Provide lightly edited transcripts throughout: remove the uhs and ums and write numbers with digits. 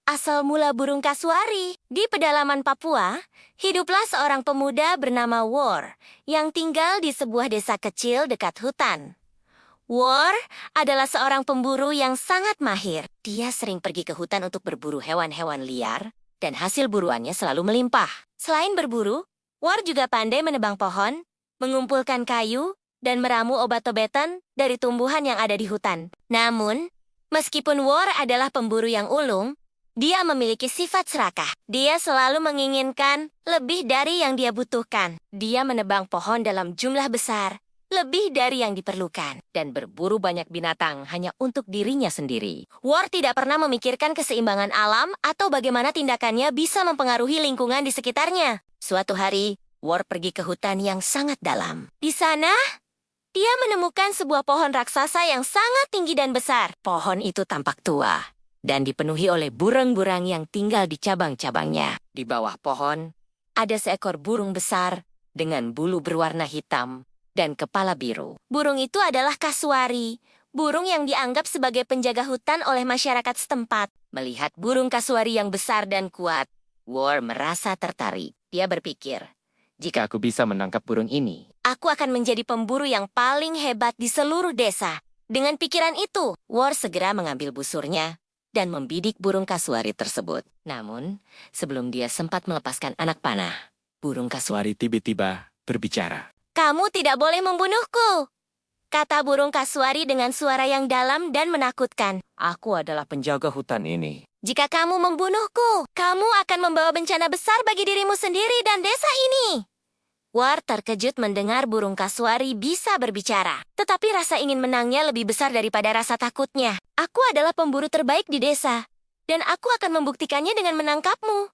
Asal mula burung kasuari. Di pedalaman Papua, hiduplah seorang pemuda bernama War yang tinggal di sebuah desa kecil dekat hutan. War adalah seorang pemburu yang sangat mahir. Dia sering pergi ke hutan untuk berburu hewan-hewan liar, dan hasil buruannya selalu melimpah. Selain berburu, War juga pandai menebang pohon, mengumpulkan kayu, dan meramu obat-obatan dari tumbuhan yang ada di hutan. Namun, meskipun War adalah pemburu yang ulung, dia memiliki sifat serakah. Dia selalu menginginkan lebih dari yang dia butuhkan. Dia menebang pohon dalam jumlah besar, lebih dari yang diperlukan, dan berburu banyak binatang hanya untuk dirinya sendiri. War tidak pernah memikirkan keseimbangan alam atau bagaimana tindakannya bisa mempengaruhi lingkungan di sekitarnya. Suatu hari, War pergi ke hutan yang sangat dalam. Di sana, dia menemukan sebuah pohon raksasa yang sangat tinggi dan besar. Pohon itu tampak tua dan dipenuhi oleh burung-burung yang tinggal di cabang-cabangnya. Di bawah pohon, ada seekor burung besar dengan bulu berwarna hitam dan kepala biru. Burung itu adalah kasuari, burung yang dianggap sebagai penjaga hutan oleh masyarakat setempat. Melihat burung kasuari yang besar dan kuat, War merasa tertarik. Dia berpikir, jika aku bisa menangkap burung ini, aku akan menjadi pemburu yang paling hebat di seluruh desa. Dengan pikiran itu, War segera mengambil busurnya dan membidik burung kasuari tersebut. Namun, sebelum dia sempat melepaskan anak panah, burung kasuari tiba-tiba berbicara. "Kamu tidak boleh membunuhku," kata burung kasuari dengan suara yang dalam dan menakutkan. "Aku adalah penjaga hutan ini. Jika kamu membunuhku, kamu akan membawa bencana besar bagi dirimu sendiri dan desa ini." War terkejut mendengar burung kasuari bisa berbicara. Tetapi rasa ingin menangnya lebih besar daripada rasa takutnya. "Aku adalah pemburu terbaik di desa, dan aku akan membuktikannya dengan menangkapmu,"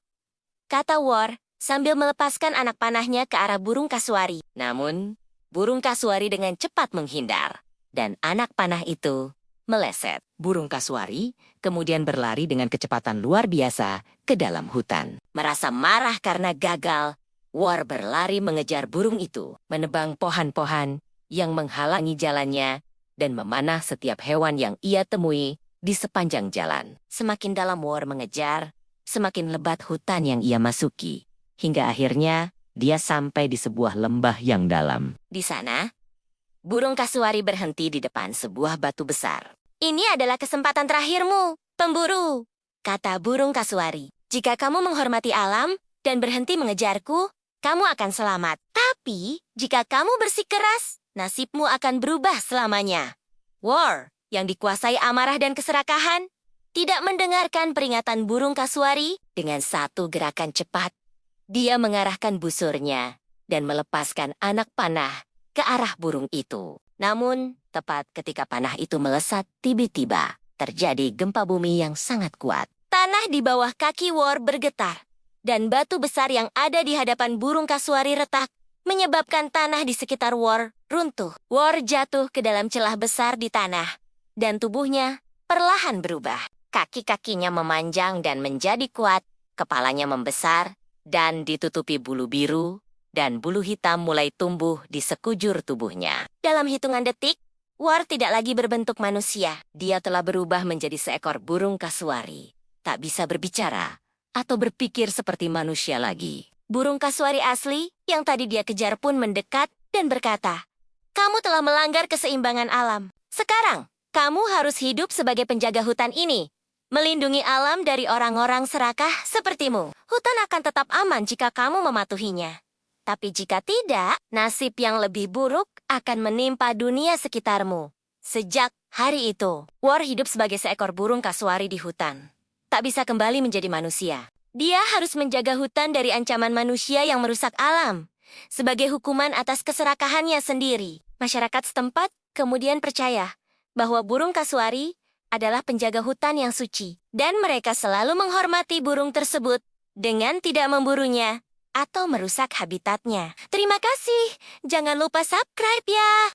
kata War sambil melepaskan anak panahnya ke arah burung kasuari. Namun, burung kasuari dengan cepat menghindar, dan anak panah itu meleset. Burung kasuari kemudian berlari dengan kecepatan luar biasa ke dalam hutan. Merasa marah karena gagal, War berlari mengejar burung itu, menebang pohon-pohon yang menghalangi jalannya, dan memanah setiap hewan yang ia temui di sepanjang jalan. Semakin dalam War mengejar, semakin lebat hutan yang ia masuki, hingga akhirnya dia sampai di sebuah lembah yang dalam. Di sana, burung kasuari berhenti di depan sebuah batu besar. "Ini adalah kesempatan terakhirmu, pemburu," kata burung kasuari. "Jika kamu menghormati alam dan berhenti mengejarku, kamu akan selamat. Tapi, jika kamu bersikeras, nasibmu akan berubah selamanya." War, yang dikuasai amarah dan keserakahan, tidak mendengarkan peringatan burung kasuari. Dengan satu gerakan cepat, dia mengarahkan busurnya dan melepaskan anak panah ke arah burung itu. Namun, tepat ketika panah itu melesat, tiba-tiba terjadi gempa bumi yang sangat kuat. Tanah di bawah kaki War bergetar, dan batu besar yang ada di hadapan burung kasuari retak, menyebabkan tanah di sekitar War runtuh. War jatuh ke dalam celah besar di tanah, dan tubuhnya perlahan berubah. Kaki-kakinya memanjang dan menjadi kuat, kepalanya membesar, dan ditutupi bulu biru, dan bulu hitam mulai tumbuh di sekujur tubuhnya. Dalam hitungan detik, War tidak lagi berbentuk manusia. Dia telah berubah menjadi seekor burung kasuari. Tak bisa berbicara atau berpikir seperti manusia lagi. Burung kasuari asli yang tadi dia kejar pun mendekat dan berkata, "Kamu telah melanggar keseimbangan alam. Sekarang, kamu harus hidup sebagai penjaga hutan ini, melindungi alam dari orang-orang serakah sepertimu. Hutan akan tetap aman jika kamu mematuhinya. Tapi jika tidak, nasib yang lebih buruk akan menimpa dunia sekitarmu." Sejak hari itu, War hidup sebagai seekor burung kasuari di hutan. Tak bisa kembali menjadi manusia. Dia harus menjaga hutan dari ancaman manusia yang merusak alam. Sebagai hukuman atas keserakahannya sendiri, masyarakat setempat kemudian percaya bahwa burung kasuari adalah penjaga hutan yang suci, dan mereka selalu menghormati burung tersebut dengan tidak memburunya atau merusak habitatnya. Terima kasih. Jangan lupa subscribe ya.